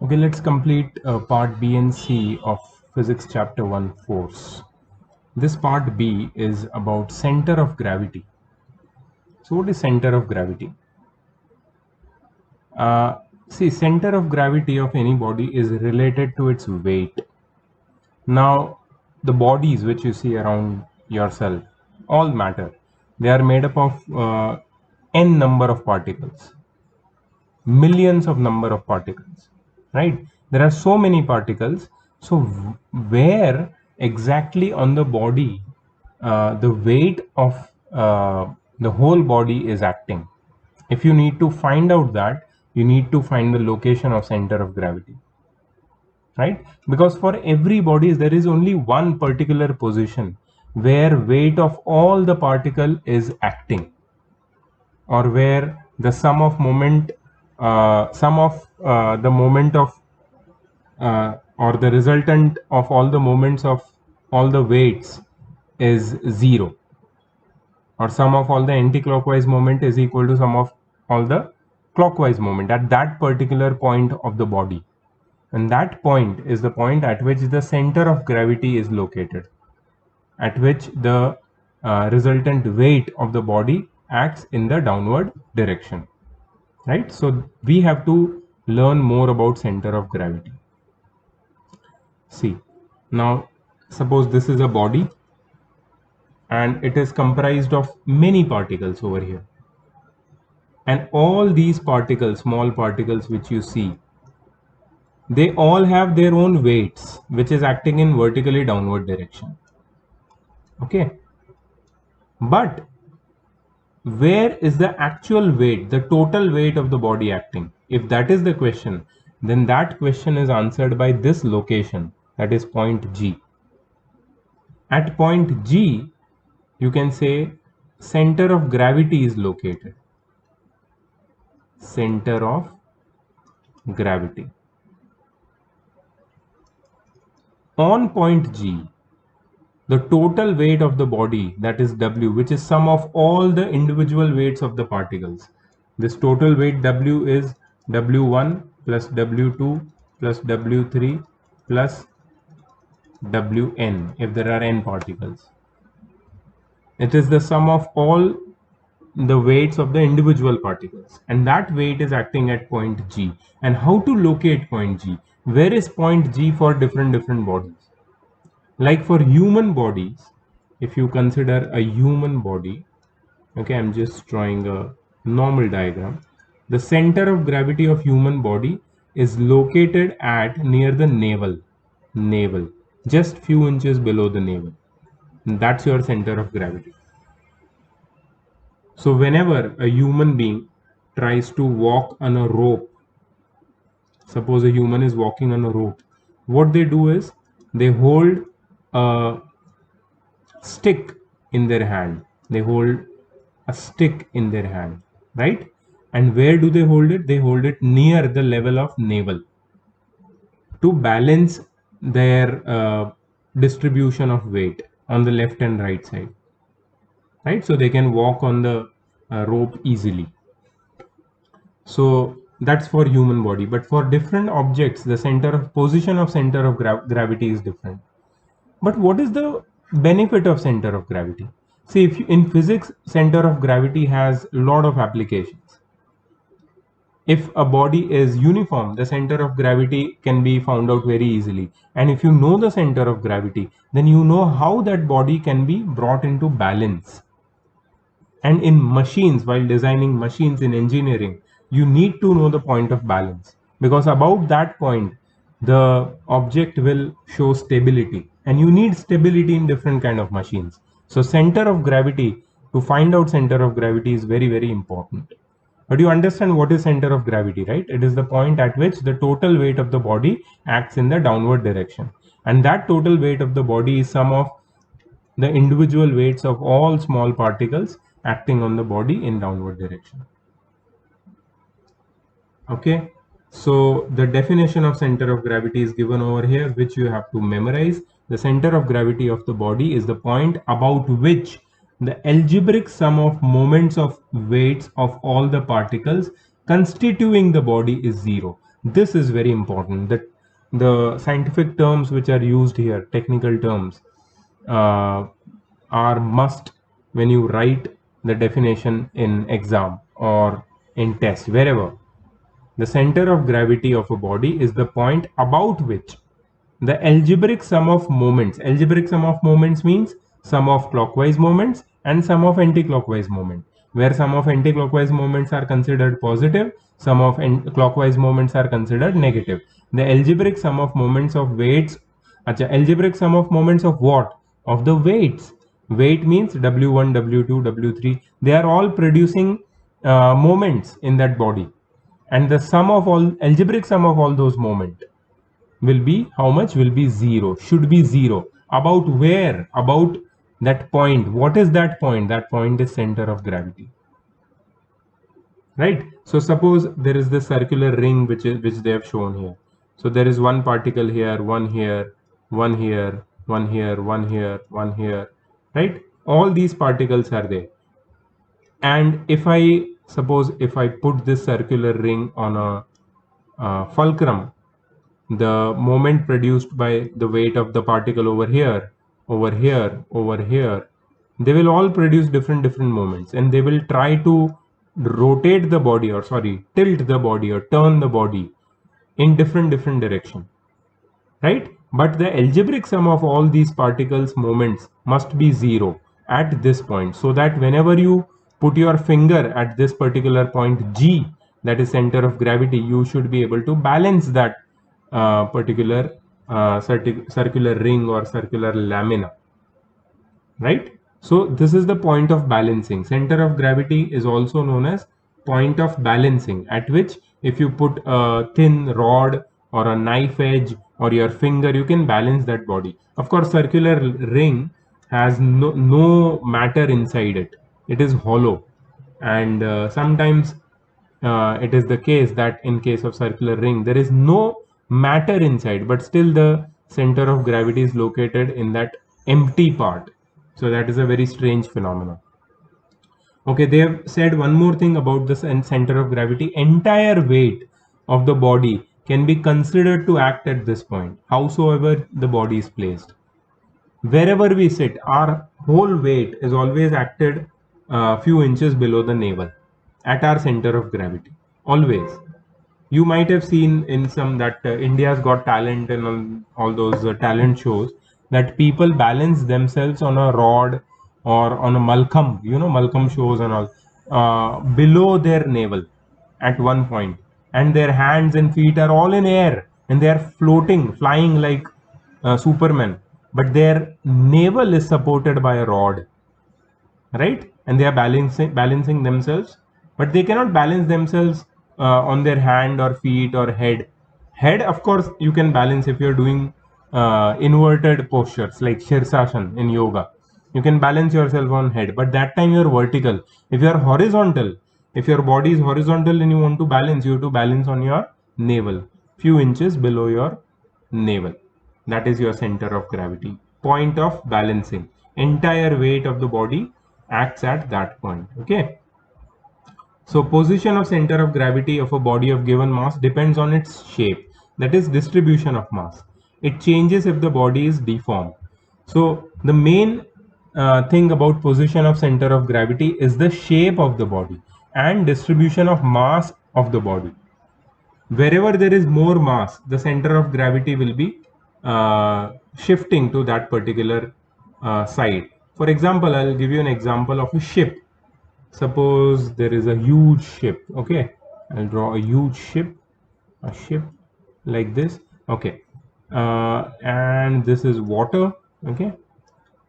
Okay, let's complete part B and C of physics chapter 1 force. This part B is about center of gravity. So what is center of gravity? See, center of gravity of any body is related to its weight. Now, the bodies which you see around yourself all matter. They are made up of n number of particles, millions of number of particles, right? There are so many particles. So where exactly on the body the weight of the whole body is acting? If you need to find out that, you need to find the location of center of gravity, right? Because for every body there is only one particular position where weight of all the particle is acting, or where the sum of the moment of or the resultant of all the moments of all the weights is zero, or sum of all the anti-clockwise moment is equal to sum of all the clockwise moment at that particular point of the body. And that point is the point at which the center of gravity is located, at which the resultant weight of the body acts in the downward direction, right? So we have to learn more about center of gravity. See, now suppose this is a body and it is comprised of many particles over here, and all these particles, small particles which you see, they all have their own weights which is acting in vertically downward direction. Okay, but where is the actual weight, the total weight of the body acting? If that is the question, then that question is answered by this location, that is point G. At point G, you can say center of gravity is located. Center of gravity. On point G, the total weight of the body, that is W, which is sum of all the individual weights of the particles. This total weight W is W1 plus W2 plus W3 plus Wn if there are n particles. It is the sum of all the weights of the individual particles, and that weight is acting at point G. And how to locate point G? Where is point G for different bodies? Like for human bodies, if you consider a human body, okay, I'm just drawing a normal diagram. The center of gravity of human body is located at near the navel, just few inches below the navel. And that's your center of gravity. So whenever a human being tries to walk on a rope, suppose a human is walking on a rope, what they do is they hold a stick in their hand. They hold a stick in their hand, right? And where do they hold it? They hold it near the level of navel to balance their distribution of weight on the left and right side, right? So they can walk on the rope easily. So that's for human body, but for different objects the center of position of center of gravity is different. But what is the benefit of center of gravity? See, if you, in physics, center of gravity has a lot of applications. If a body is uniform, the center of gravity can be found out very easily. And if you know the center of gravity, then you know how that body can be brought into balance. And in machines, while designing machines in engineering, you need to know the point of balance, because about that point, the object will show stability, and you need stability in different kind of machines. So center of gravity, to find out center of gravity is very important. But you understand what is center of gravity, right? It is the point at which the total weight of the body acts in the downward direction. And that total weight of the body is sum of the individual weights of all small particles acting on the body in downward direction. Okay, so the definition of center of gravity is given over here, which you have to memorize. The center of gravity of the body is the point about which the algebraic sum of moments of weights of all the particles constituting the body is zero. This is very important, that the scientific terms which are used here, technical terms, are must when you write the definition in exam or in test, wherever. The center of gravity of a body is the point about which the algebraic sum of moments, algebraic sum of moments means sum of clockwise moments and sum of anti-clockwise moment, where sum of anti-clockwise moments are considered positive, sum of clockwise moments are considered negative. The algebraic sum of moments of weights, algebraic sum of moments of what? Of the weights. Weight means W1, W2, W3. They are all producing moments in that body, and the sum of all, algebraic sum of all those moments will be how much? Will be 0, should be 0. About where? About that point. What is that point? That point is center of gravity, right? So suppose there is this circular ring which they have shown here. So there is one particle here, one here, one here, one here, one here, one here, right? All these particles are there. And if I suppose, if I put this circular ring on a fulcrum, the moment produced by the weight of the particle over here, over here, over here, they will all produce different moments, and they will try to rotate the body, or sorry, tilt the body or turn the body in different direction, right? But the algebraic sum of all these particles moments must be 0 at this point, so that whenever you put your finger at this particular point G, that is center of gravity, you should be able to balance that particular circular ring or circular lamina, right? So this is the point of balancing. Center of gravity is also known as point of balancing, at which if you put a thin rod or a knife edge or your finger, you can balance that body. Of course, circular ring has no matter inside it. It is hollow, and sometimes it is the case that in case of circular ring there is no matter inside, but still the center of gravity is located in that empty part. So that is a very strange phenomenon. Okay, they have said one more thing about the center of gravity. Entire weight of the body can be considered to act at this point, howsoever the body is placed. Wherever we sit, our whole weight is always acted a few inches below the navel at our center of gravity. Always. You might have seen in some that India's Got Talent and all those talent shows, that people balance themselves on a rod or on a malkham, malkham shows and all, below their navel at one point, and their hands and feet are all in air and they are floating, flying like Superman, but their navel is supported by a rod, right? And they are balancing themselves, but they cannot balance themselves on their hand or feet or head. Of course you can balance if you're doing inverted postures like Shirsasana in yoga. You can balance yourself on head, but that time you're vertical. If you're horizontal, if your body is horizontal and you want to balance, you have to balance on your navel, few inches below your navel. That is your center of gravity, point of balancing. Entire weight of the body acts at that point. Okay, so position of center of gravity of a body of given mass depends on its shape, that is distribution of mass. It changes if the body is deformed. So the main thing about position of center of gravity is the shape of the body and distribution of mass of the body. Wherever there is more mass, the center of gravity will be shifting to that particular side. For example, I'll give you an example of a ship. Suppose there is a huge ship. Okay, I'll draw a huge ship, a ship like this. Okay, and this is water. Okay,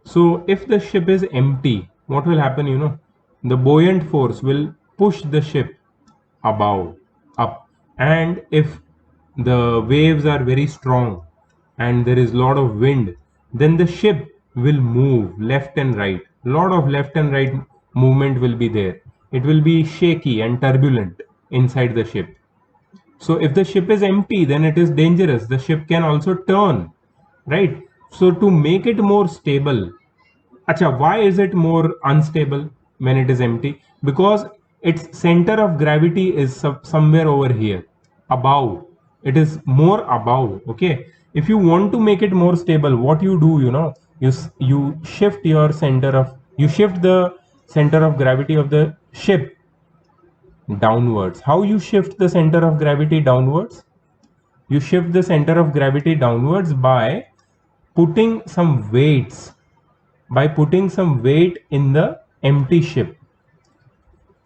so if the ship is empty, what will happen? The buoyant force will push the ship above, up, and if the waves are very strong and there is lot of wind, then the ship will move left and right. Lot of left and right movement will be there. It will be shaky and turbulent inside the ship. So if the ship is empty, then it is dangerous. The ship can also turn, right? So to make it more stable, why is it more unstable when it is empty? Because its center of gravity is somewhere over here, above. it is more above. Okay, if you want to make it more stable, what you do, you shift the center of gravity of the ship downwards. How you shift the center of gravity downwards? You shift the center of gravity downwards by putting some weights, in the empty ship.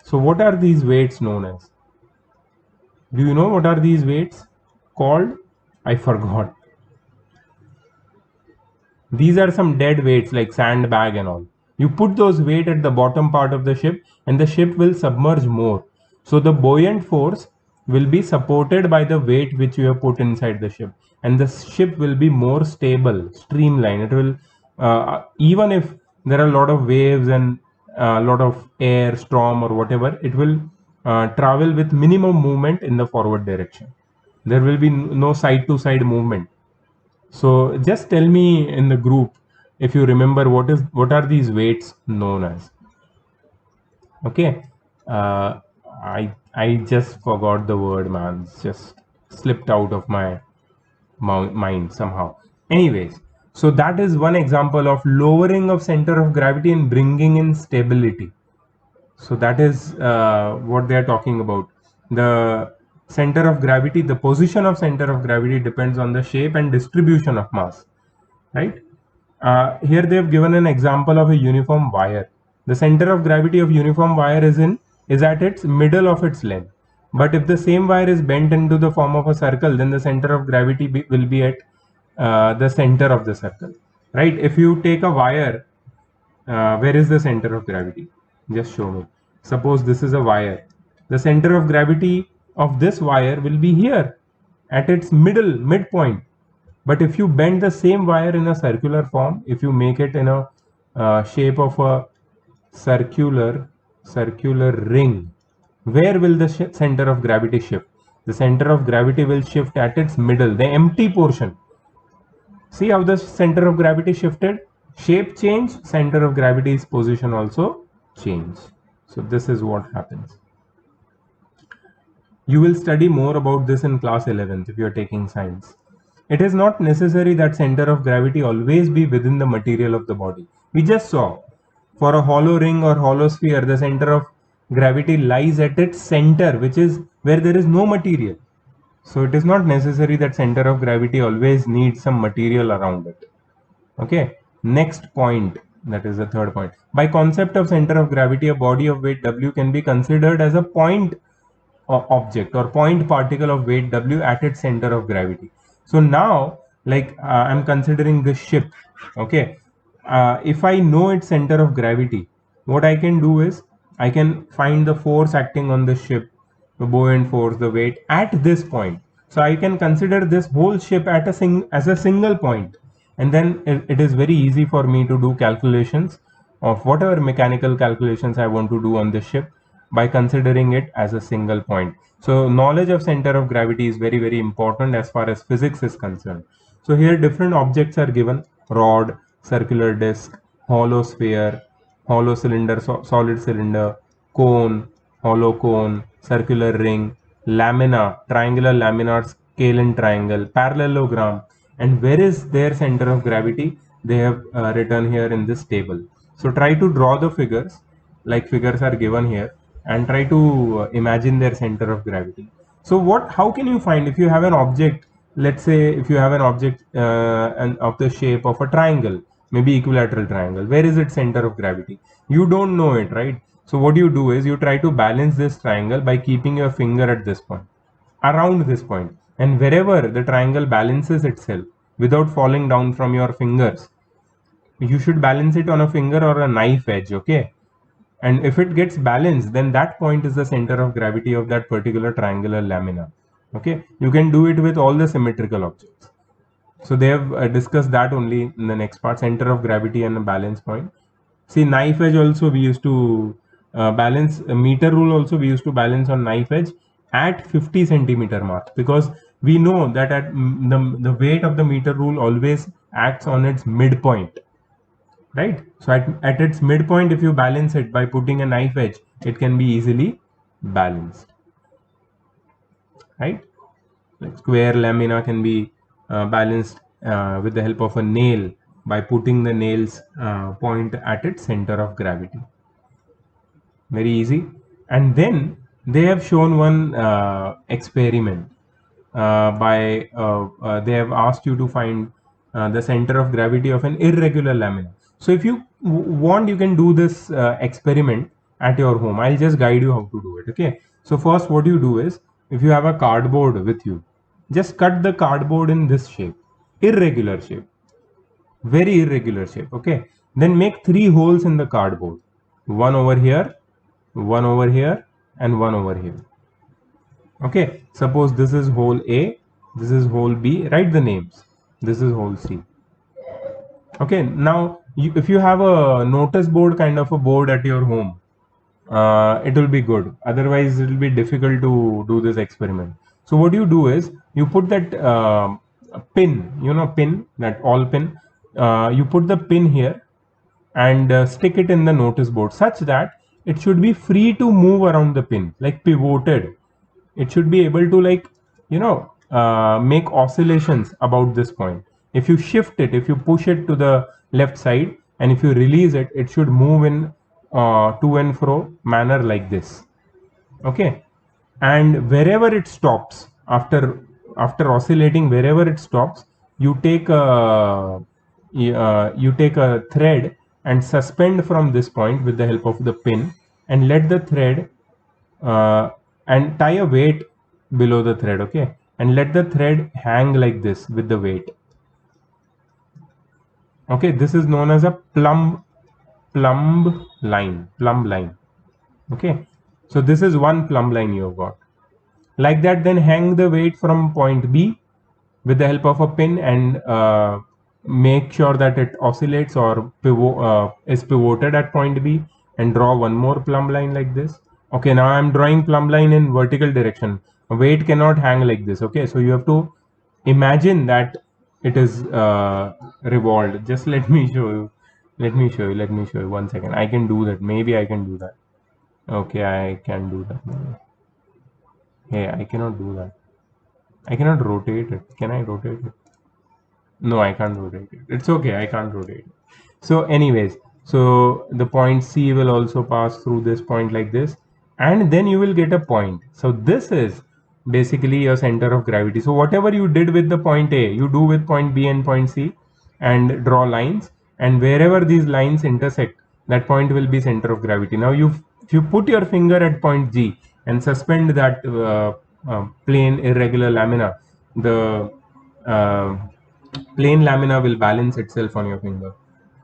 So what are these weights known as? Do you know what are these weights called? I forgot. These are some dead weights like sandbag and all. You put those weight at the bottom part of the ship and the ship will submerge more. So the buoyant force will be supported by the weight which you have put inside the ship, and the ship will be more stable, streamlined. It will, even if there are a lot of waves and a lot of air, storm or whatever, it will travel with minimum movement in the forward direction. There will be no side to side movement. So just tell me in the group if you remember what are these weights known as. Okay, I just forgot the word, man. It's just slipped out of my mind somehow. Anyways, so that is one example of lowering of center of gravity and bringing in stability. So that is what they are talking about. The center of gravity, the position of center of gravity depends on the shape and distribution of mass, right? Here they have given an example of a uniform wire. The center of gravity of uniform wire is at its middle of its length. But if the same wire is bent into the form of a circle, then the center of gravity will be at the center of the circle, right? If you take a wire, where is the center of gravity? Just show me. Suppose this is a wire. The center of gravity of this wire will be here at its midpoint. But if you bend the same wire in a circular form, if you make it in a shape of a circular ring, where will the center of gravity shift? The center of gravity will shift at its middle, the empty portion. See how the center of gravity shifted? Shape change, center of gravity's position also change. So this is what happens. You will study more about this in class 11th if you are taking science. It is not necessary that center of gravity always be within the material of the body. We just saw, for a hollow ring or hollow sphere, the center of gravity lies at its center, which is where there is no material. So it is not necessary that center of gravity always needs some material around it. Okay, next point, that is the third point. By concept of center of gravity, a body of weight W can be considered as a point object or point particle of weight W at its center of gravity. So now, like I'm considering this ship. Okay, if I know its center of gravity, what I can do is I can find the force acting on the ship, the buoyant force, the weight at this point. So I can consider this whole ship at as a single point, and then it is very easy for me to do calculations of whatever mechanical calculations I want to do on this ship by considering it as a single point. So knowledge of center of gravity is very, very important as far as physics is concerned. So here different objects are given: rod, circular disc, hollow sphere, hollow cylinder, solid cylinder, cone, hollow cone, circular ring, lamina, triangular laminar scalene triangle, parallelogram, and where is their center of gravity? They have written here in this table. So try to draw the figures, like figures are given here, and try to imagine their center of gravity. So how can you find, if you have an object, let's say if you have an object and of the shape of a triangle, maybe equilateral triangle, where is its center of gravity? You don't know it, right? So what you do is you try to balance this triangle by keeping your finger at this point, around this point, and wherever the triangle balances itself without falling down from your fingers, you should balance it on a finger or a knife edge. Okay, and if it gets balanced, then that point is the center of gravity of that particular triangular lamina. Okay, you can do it with all the symmetrical objects. So they have discussed that only in the next part, center of gravity and a balance point. See, knife edge also we used to balance, meter rule also we used to balance on knife edge at 50 centimeter mark, because we know that at the weight of the meter rule always acts on its midpoint, right? So at its midpoint, if you balance it by putting a knife edge, it can be easily balanced, right? Like square lamina can be balanced with the help of a nail by putting the nail's point at its center of gravity. Very easy. And then they have shown one experiment they have asked you to find the center of gravity of an irregular lamina. So if you want, you can do this experiment at your home. I'll just guide you how to do it. Okay. So first, what you do is, if you have a cardboard with you, just cut the cardboard in this shape, irregular shape, very irregular shape. Okay. Then make 3 holes in the cardboard, one over here, one over here, and one over here. Okay, suppose this is hole A, this is hole B, write the names. This is hole C. Okay, now if you have a notice board kind of a board at your home, it will be good. Otherwise, it will be difficult to do this experiment. So what you do is, you put that pin, pin, that all pin, you put the pin here and stick it in the notice board such that it should be free to move around the pin, like pivoted. It should be able to, like, make oscillations about this point. If you shift it, if you push it to the left side, and if you release it, it should move in to and fro manner like this. Okay, and wherever it stops, after oscillating, wherever it stops, you take a thread and suspend from this point with the help of the pin, and let the thread and tie a weight below the thread. Okay, and let the thread hang like this with the weight. Okay, this is known as a plumb line. Okay, so this is one plumb line you have got. Like that, then hang the weight from point B with the help of a pin, and make sure that it oscillates or is pivoted at point B, and draw one more plumb line like this. Okay, now I'm drawing plumb line in vertical direction. A weight cannot hang like this. Okay, so you have to imagine that it is revolved. Just let me show you. Let me show you 1 second. I can do that. Maybe I can do that. Okay, I can do that. Hey, I cannot do that. I cannot rotate it. Can I rotate it? No, I can't rotate it. It's okay. I can't rotate it. So anyways, so the point C will also pass through this point like this, and then you will get a point. So this is basically your center of gravity. So whatever you did with the point A, you do with point B and point C, and draw lines, and wherever these lines intersect, that point will be center of gravity. Now if you put your finger at point G and suspend that plane irregular lamina, the plane lamina will balance itself on your finger.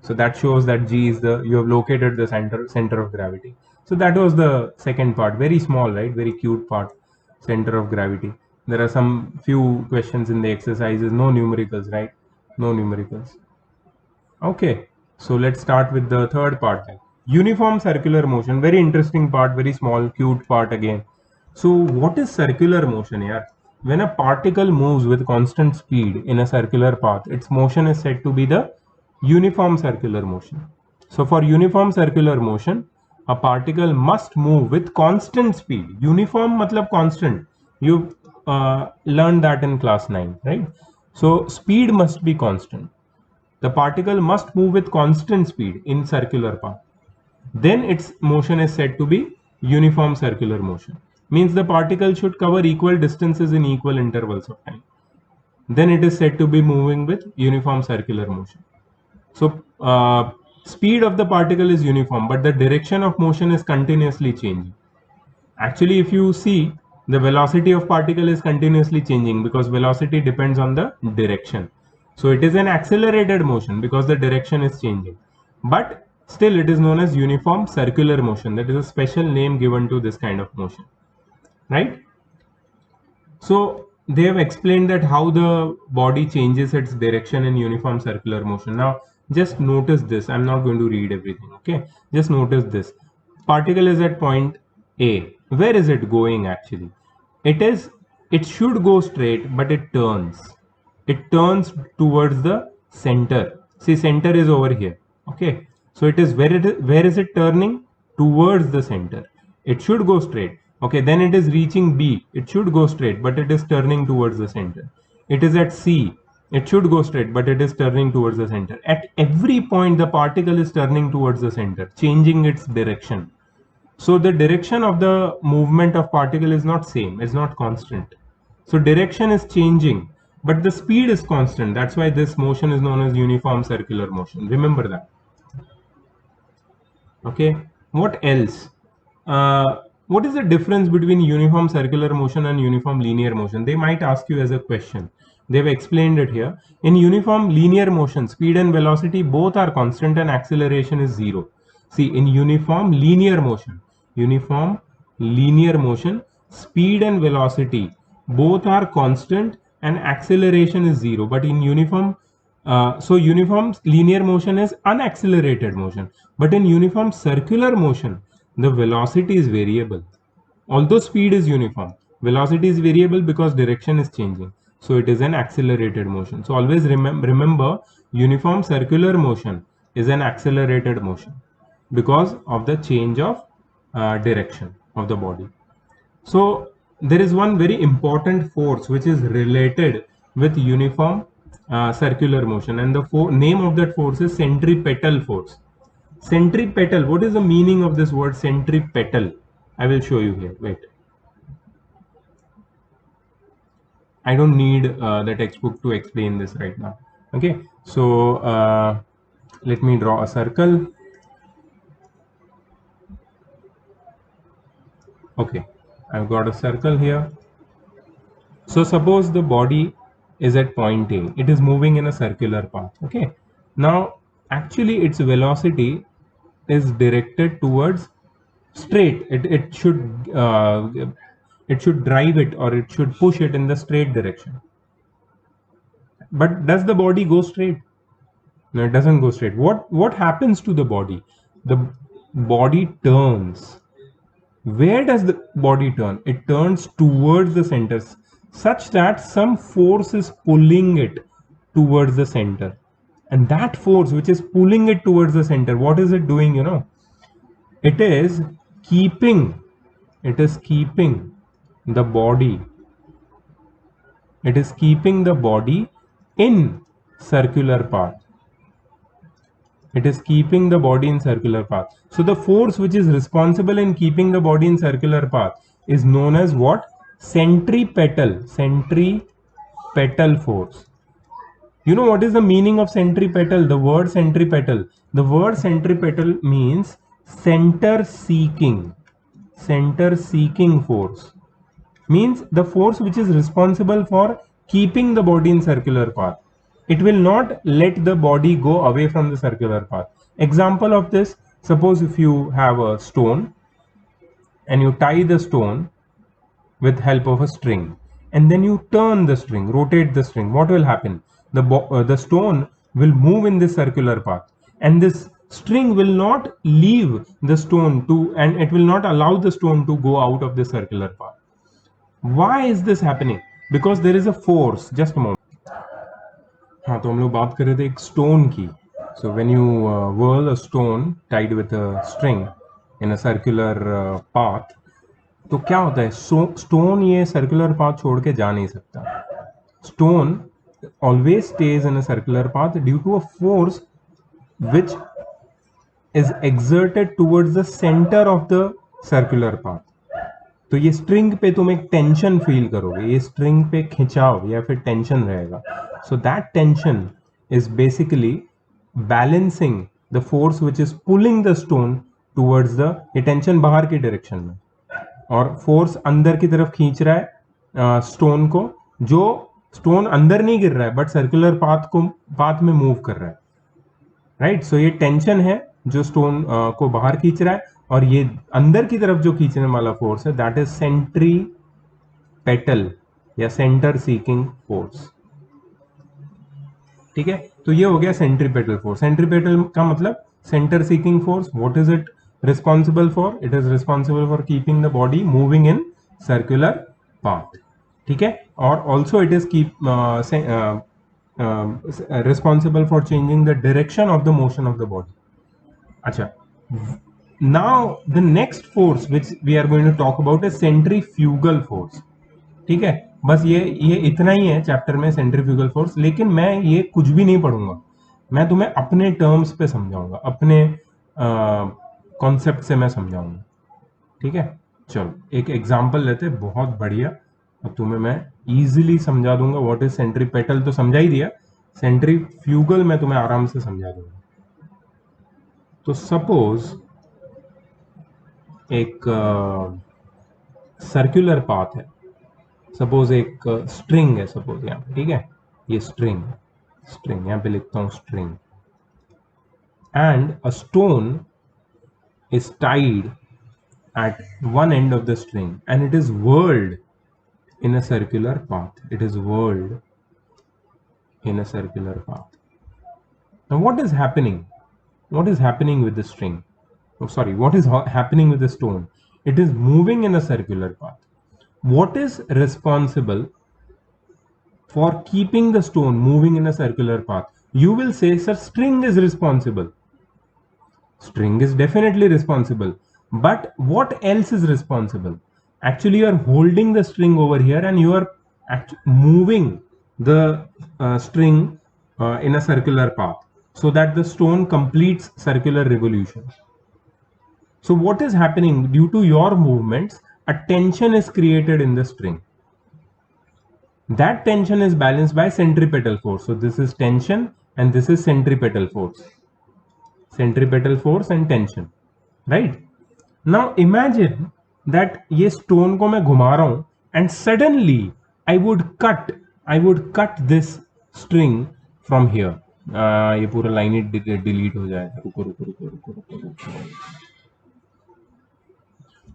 So that shows that G is you have located the center of gravity. So that was the second part. Very small, right? Very cute part, center of gravity. There are some few questions in the exercises. No numericals, right? No numericals. Okay, so let's start with the third part. Uniform circular motion. Very interesting part. Very small, cute part again. So what is circular motion here? When a particle moves with constant speed in a circular path, its motion is said to be the uniform circular motion. So for uniform circular motion, a particle must move with constant speed. Uniform matlab constant. You learned that in class 9, right? So speed must be constant. The particle must move with constant speed in circular path. Then its motion is said to be uniform circular motion. Means the particle should cover equal distances in equal intervals of time. Then it is said to be moving with uniform circular motion. So speed of the particle is uniform, but the direction of motion is continuously changing. Actually, if you see, the velocity of particle is continuously changing because velocity depends on the direction. So it is an accelerated motion because the direction is changing. But still it is known as uniform circular motion. That is a special name given to this kind of motion, right? So they have explained that how the body changes its direction in uniform circular motion. Now just notice this. I'm not going to read everything. Okay, just notice this. Particle is at point A. Where is it going actually? It should go straight, but it turns. It turns towards the center. See, center is over here. Okay, so it is where is it turning? Towards the center. It should go straight, Okay, then it is reaching B. It should go straight, but it is turning towards the center. It is at C. It should go straight, but it is turning towards the center. At every point, the particle is turning towards the center, changing its direction. So the direction of the movement of particle is not same, is not constant. So direction is changing, but the speed is constant. That's why this motion is known as uniform circular motion. Remember that. Okay, what else? What is the difference between uniform circular motion and uniform linear motion? They might ask you as a question. They've explained it here. In uniform linear motion, speed and velocity both are constant and acceleration is zero. See, in uniform linear motion, speed and velocity both are constant and acceleration is zero. But in uniform uniform linear motion is unaccelerated motion, but in uniform circular motion, the velocity is variable. Although speed is uniform, velocity is variable because direction is changing. So it is an accelerated motion. So always remember uniform circular motion is an accelerated motion because of the change of direction of the body. So there is one very important force which is related with uniform circular motion, and the name of that force is centripetal force. Centripetal, what is the meaning of this word centripetal? I will show you here. Wait. I don't need the textbook to explain this right now. Okay, so let me draw a circle. Okay, I've got a circle here. So suppose the body is at point A. It is moving in a circular path. Okay. Now, actually, its velocity is directed towards straight. It should drive it, or it should push it in the straight direction. But does the body go straight? No, it doesn't go straight. What happens to the body? The body turns. Where does the body turn? It turns towards the center, such that some force is pulling it towards the center. And that force which is pulling it towards the center, what is it doing? It is keeping the body. It is keeping the body in circular path. It is keeping the body in circular path. So the force which is responsible in keeping the body in circular path is known as what? Centripetal force. You know what is the meaning of centripetal? The word centripetal. The word centripetal means center seeking force. Means the force which is responsible for keeping the body in circular path. It will not let the body go away from the circular path. Example of this, suppose if you have a stone and you tie the stone with help of a string, and then you turn the string, rotate the string, what will happen? The stone will move in this circular path, and this string will not leave the stone and it will not allow the stone to go out of the circular path. Why is this happening? Because there is a force. Just a moment. हाँ, तो हम लोग बात कर रहे थे एक stone की. So when you whirl a stone tied with a string in a circular path, तो क्या होता है? स्टोन ये सर्कुलर पाथ छोड़ के जा नहीं सकता. Stone always stays in a circular path due to a force which is exerted towards the center of the circular path. तो ये स्ट्रिंग पे तुम एक टेंशन फील करोगे, ये स्ट्रिंग पे खिंचाव या फिर टेंशन रहेगा. So that tension is basically balancing the force which is pulling the stone towards the, ये टेंशन बाहर की डायरेक्शन में और फोर्स अंदर की तरफ खींच रहा है स्टोन को, जो स्टोन अंदर नहीं गिर रहा है बट सर्कुलर पाथ में मूव कर रहा है. राइट. सो ये टेंशन है जो स्टोन को बाहर खींच रहा है, और ये अंदर की तरफ जो खींचने वाला फोर्स है दैट इज सेंट्रीपेटल या सेंटर सीकिंग फोर्स. ठीक है. तो ये हो गया सेंट्रीपेटल फोर्स. सेंट्रीपेटल का मतलब centre seeking force. What is it responsible for? It is responsible for keeping the body moving in circular path. ठीक है. और also it is responsible for changing the direction of the motion of the body. अच्छा, now the next force which we are going to talk about is centrifugal force. ठीक है, बस ये इतना ही है चैप्टर में सेंट्रीफ्यूगल फोर्स, लेकिन मैं ये कुछ भी नहीं पढ़ूंगा, मैं तुम्हें अपने टर्म्स पे समझाऊंगा, अपने कॉन्सेप्ट से मैं समझाऊंगा। ठीक है, चलो एक एग्जांपल लेते हैं बहुत बढ़िया, और तुम्हें मैं इजीली समझा दूंगा। व्हाट इज सेंट्रीपेटल तो समझा ही दिया, सेंट्रीफ्यूगल मैं तुम्हें आराम से समझा दूंगा। तो सपोज एक सर्कुलर पाथ है, सपोज एक स्ट्रिंग है, सपोज यहाँ पे, ठीक है, ये स्ट्रिंग यहाँ पे लिखता हूं string, and a stone is tied at one end of the string and it is whirled in a circular path. It is whirled in a circular path. Now what is happening? What is happening with the string? Oh, sorry, what is happening with the stone? It is moving in a circular path. What is responsible for keeping the stone moving in a circular path? You will say, sir, string is responsible. String is definitely responsible, but what else is responsible? Actually, you are holding the string over here and you are moving the string in a circular path so that the stone completes circular revolution. So what is happening? Due to your movements, a tension is created in the string. That tension is balanced by centripetal force. So this is tension and this is centripetal force. Centripetal force and tension, right? Now imagine that ये stone को मैं घुमा रहा हूं and suddenly I would cut this string from here. ये पूरा line ही delete हो जाएगा, रुको।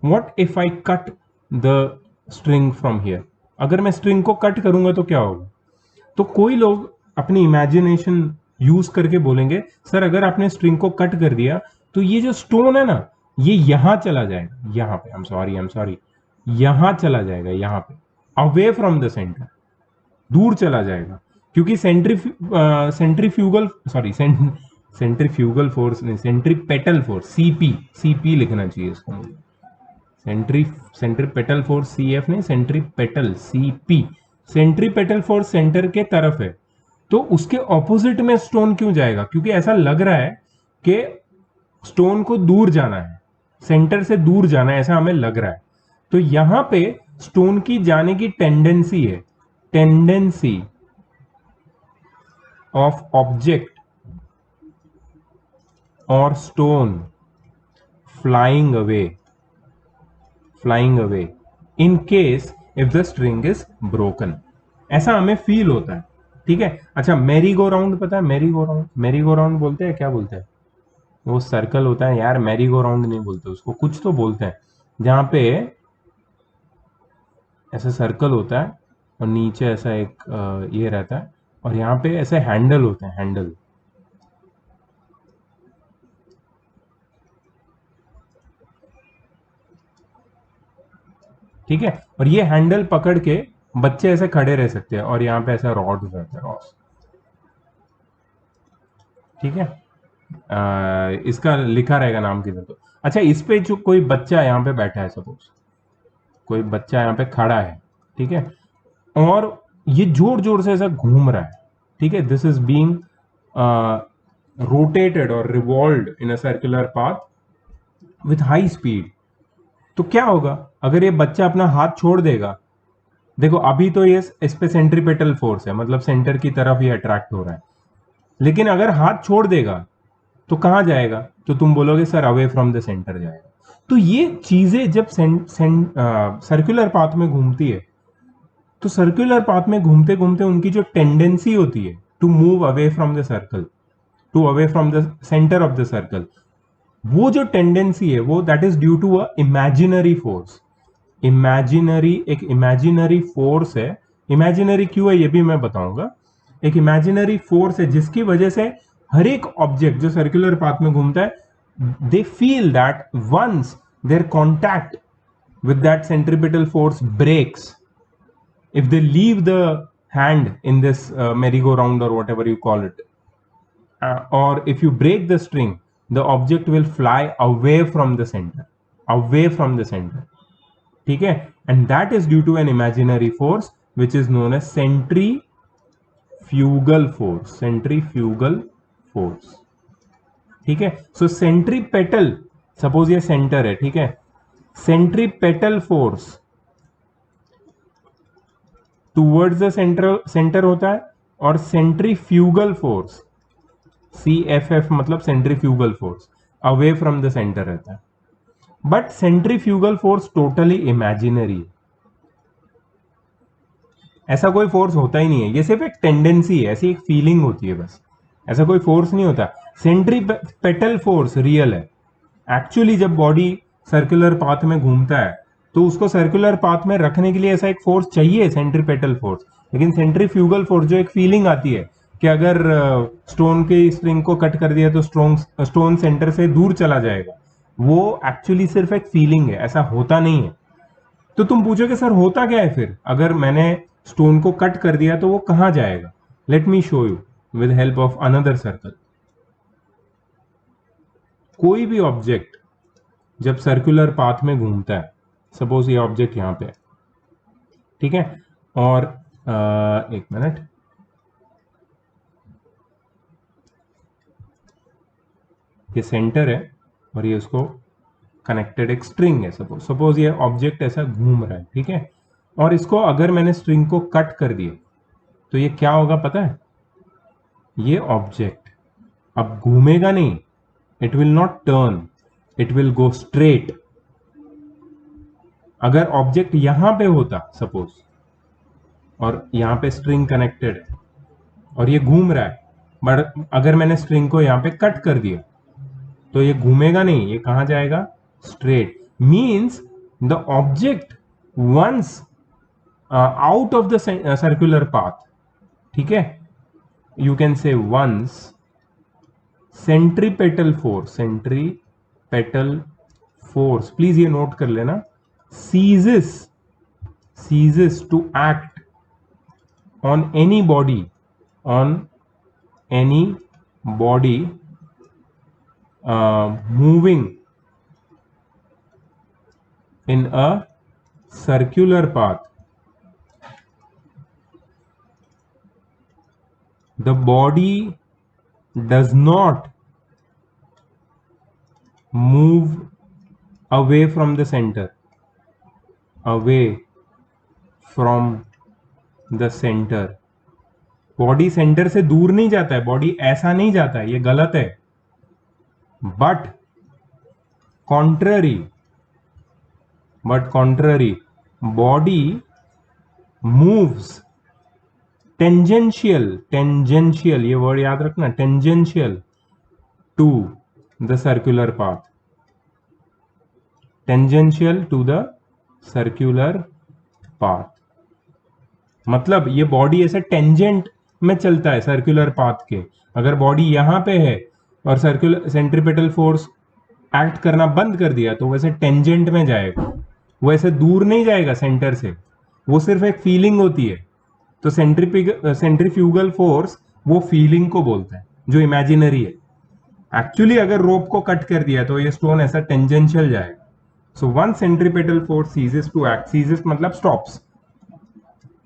What if I cut the string from here? अगर मैं string को कट करूंगा तो क्या होगा? तो कोई लोग अपनी इमेजिनेशन यूज करके बोलेंगे, सर अगर आपने स्ट्रिंग को कट कर दिया तो ये जो स्टोन है ना, ये यहां चला जाएगा, यहां पे, आई एम सॉरी, यहां चला जाएगा, यहां पे, अवे फ्रॉम द सेंटर, दूर चला जाएगा, क्योंकि सेंट्रीफ्यूगल फोर्स नहीं, सेंट्रीपेटल फोर्स, सीपी लिखना चाहिए इसको मुझे, सेंट्रीपेटल फोर्स सीएफ नहीं, centripetal CP, centripetal force centre के तरफ है, तो उसके ऑपोजिट में स्टोन क्यों जाएगा? क्योंकि ऐसा लग रहा है कि स्टोन को दूर जाना है, सेंटर से दूर जाना है, ऐसा हमें लग रहा है। तो यहां पे स्टोन की जाने की टेंडेंसी है, टेंडेंसी ऑफ ऑब्जेक्ट और stone flying away in case if the string is broken, ऐसा हमें फील होता है। ठीक है, अच्छा मैरी गो राउंड पता है? मैरी गो राउंड बोलते हैं, क्या बोलते हैं? वो सर्कल होता है यार, मैरी गो राउंड नहीं बोलते उसको, कुछ तो बोलते हैं, जहां पे ऐसा सर्कल होता है और नीचे ऐसा एक ये रहता है और यहाँ पे ऐसे हैंडल होते हैं, हैंडल। ठीक है, और ये हैंडल पकड़ के बच्चे ऐसे खड़े रह सकते हैं और यहाँ पे ऐसा रॉड रहता है, रॉड। ठीक है, इसका लिखा रहेगा नाम किधर तो। अच्छा, इस पे जो कोई बच्चा यहाँ पे बैठा है, सपोज कोई बच्चा यहाँ पे खड़ा है, ठीक है, और ये जोर जोर से ऐसा घूम रहा है, ठीक है, दिस इज बीइंग रोटेटेड और revolved in a circular path with high speed. तो क्या होगा अगर ये बच्चा अपना हाथ छोड़ देगा? देखो अभी तो ये इस पे सेंट्रीपेटल फोर्स है, मतलब सेंटर की तरफ ये अट्रैक्ट हो रहा है, लेकिन अगर हाथ छोड़ देगा तो कहां जाएगा? तो तुम बोलोगे sir away from the centre जाएगा। तो ये चीजें जब सर्कुलर पाथ में घूमती है, तो सर्कुलर पाथ में घूमते घूमते उनकी जो टेंडेंसी होती है to move away from the circle, to away from the centre of the circle, वो जो टेंडेंसी है वो that is due to a imaginary force. एक इमेजिनरी फोर्स है, इमेजिनरी क्यों है ये भी मैं बताऊंगा। एक इमेजिनरी फोर्स है जिसकी वजह से हर एक ऑब्जेक्ट जो सर्कुलर पाथ में घूमता है, they feel that once their contact with that centripetal force breaks, if they leave the hand in this merry-go-round or whatever you call it, or if you break the string, the object will fly away from the centre, away from the centre, ठीक है, and that is due to an imaginary force which is known as centrifugal force, centrifugal force, ठीक है। So centripetal, suppose ये centre है, ठीक है, centripetal force towards the centre होता है, और सेंट्रीफ्यूगल फोर्स CFF मतलब centrifugal force away from the centre रहता है। But centrifugal force totally imaginary, ऐसा कोई फोर्स होता ही नहीं है, ये सिर्फ एक टेंडेंसी है, ऐसी एक फीलिंग होती है बस, ऐसा कोई फोर्स नहीं होता। सेंट्रीपेटल फोर्स रियल है। एक्चुअली जब बॉडी सर्कुलर पाथ में घूमता है तो उसको सर्कुलर पाथ में रखने के लिए ऐसा एक फोर्स चाहिए, सेंट्रीपेटल फोर्स। लेकिन सेंट्रीफ्यूगल फोर्स जो एक फीलिंग आती है कि अगर स्टोन की स्ट्रिंग को कट कर दिया तो स्टोन सेंटर से दूर चला जाएगा, वो एक्चुअली सिर्फ एक फीलिंग है, ऐसा होता नहीं है। तो तुम पूछोगे सर होता क्या है फिर, अगर मैंने स्टोन को कट कर दिया तो वो कहां जाएगा? Let me show you with help of another circle. कोई भी ऑब्जेक्ट जब सर्कुलर पाथ में घूमता है, सपोज ये ऑब्जेक्ट यहां पे है, ठीक है, और एक मिनट, ये सेंटर है और ये उसको कनेक्टेड एक स्ट्रिंग है, सपोज ये ऑब्जेक्ट ऐसा घूम रहा है, ठीक है, और इसको अगर मैंने स्ट्रिंग को कट कर दिया तो ये क्या होगा पता है? ये ऑब्जेक्ट अब घूमेगा नहीं, it will not turn, it will go straight. अगर ऑब्जेक्ट यहां पे होता सपोज, और यहां पे स्ट्रिंग कनेक्टेड है और ये घूम रहा है, बट अगर मैंने स्ट्रिंग को यहां पे कट कर दिया तो ये घूमेगा नहीं, ये कहां जाएगा? Straight. Means the object once out of the circular path, ठीक है, you can say once centripetal force, please ये नोट कर लेना, ceases to act on any body moving in a circular path, the body does not move away from the center, body centre से दूर नहीं जाता है, बॉडी ऐसा नहीं जाता है, ये गलत है। But contrary body moves tangential, ये वर्ड याद रखना, tangential to the circular path, tangential to the circular path, मतलब ये बॉडी ऐसे टेंजेंट में चलता है सर्कुलर पाथ के। अगर बॉडी यहां पे है और सर्कुलर सेंट्रीपेटल फोर्स एक्ट करना बंद कर दिया तो वैसे टेंजेंट में जाएगा, वो ऐसे दूर नहीं जाएगा सेंटर से, वो सिर्फ एक फीलिंग होती है। तो सेंट्रीफ्यूगल फोर्स वो फीलिंग को बोलता है जो इमेजिनरी है। एक्चुअली अगर रोप को कट कर दिया तो ये स्टोन ऐसा टेंजेंशियल जाएगा। So one centripetal force ceases to act, ceases मतलब stops,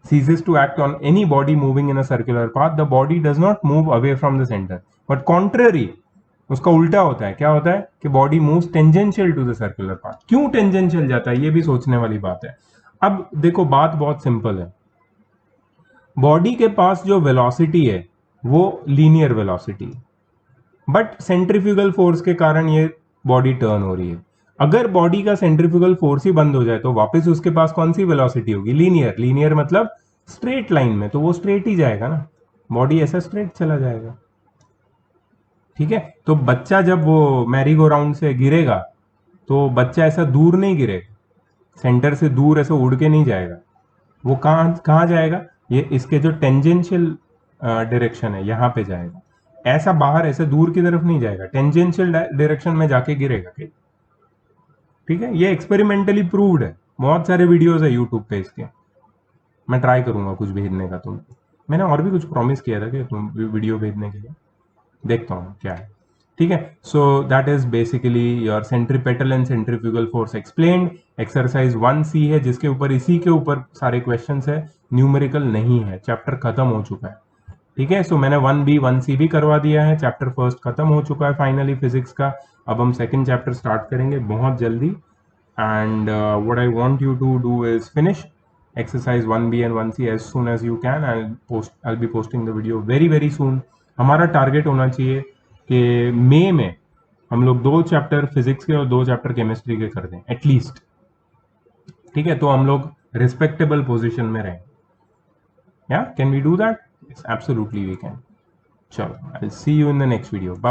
ceases to act on any body moving in a circular path, the body does not move away from the center, but contrary, उसका उल्टा होता है। क्या होता है कि body moves tangential to the circular path. क्यों टेंजेंशियल जाता है, ये भी सोचने वाली बात है। अब देखो बात बहुत सिंपल है, बॉडी के पास जो वेलोसिटी है वो लीनियर वेलोसिटी है, बट सेंट्रीफ्यूगल फोर्स के कारण ये बॉडी टर्न हो रही है। अगर बॉडी का सेंट्रीफ्यूगल फोर्स ही बंद हो जाए तो वापस उसके पास कौन सी वेलोसिटी होगी? लीनियर मतलब स्ट्रेट लाइन में, तो वो स्ट्रेट ही जाएगा ना, बॉडी ऐसा स्ट्रेट चला जाएगा, ठीक है। तो बच्चा जब वो मैरी गो राउंड से गिरेगा तो बच्चा ऐसा दूर नहीं गिरेगा, सेंटर से दूर ऐसा उड़ के नहीं जाएगा, वो कहां जाएगा? ये इसके जो टेंजेंशियल डायरेक्शन है यहां पे जाएगा, ऐसा बाहर ऐसे दूर की तरफ नहीं जाएगा, टेंजेंशियल डायरेक्शन में जाके गिरेगा, ठीक है। ये एक्सपेरिमेंटली प्रूव्ड है, बहुत सारे वीडियोस है यूट्यूब पे इसके, मैं ट्राई करूंगा कुछ भेजने का। तुम मैंने और भी कुछ प्रॉमिस किया था कि तुम वीडियो भेजने के लिए, देखता हूँ क्या है। ठीक है. So that is basically your centripetal and centrifugal force explained. Exercise 1C है जिसके ऊपर इसी के ऊपर सारे क्वेश्चंस है, न्यूमेरिकल नहीं है, चैप्टर खत्म हो चुका है. ठीक है. सो मैंने 1B 1C भी करवा दिया है, चैप्टर फर्स्ट खत्म हो चुका है फाइनली फिजिक्स का. अब हम सेकंड चैप्टर स्टार्ट करेंगे बहुत जल्दी. And what I want you to do is finish exercise 1B and 1C as soon as you can. I'll be posting the video very soon. हमारा टारगेट होना चाहिए कि मई में हम लोग 2 चैप्टर फिजिक्स के और 2 चैप्टर केमिस्ट्री के कर दें एटलीस्ट. ठीक है. तो हम लोग रिस्पेक्टेबल पोजीशन में रहें. या can we do that? Yes, absolutely we can. चलो, I'll see you in the next video. Bye.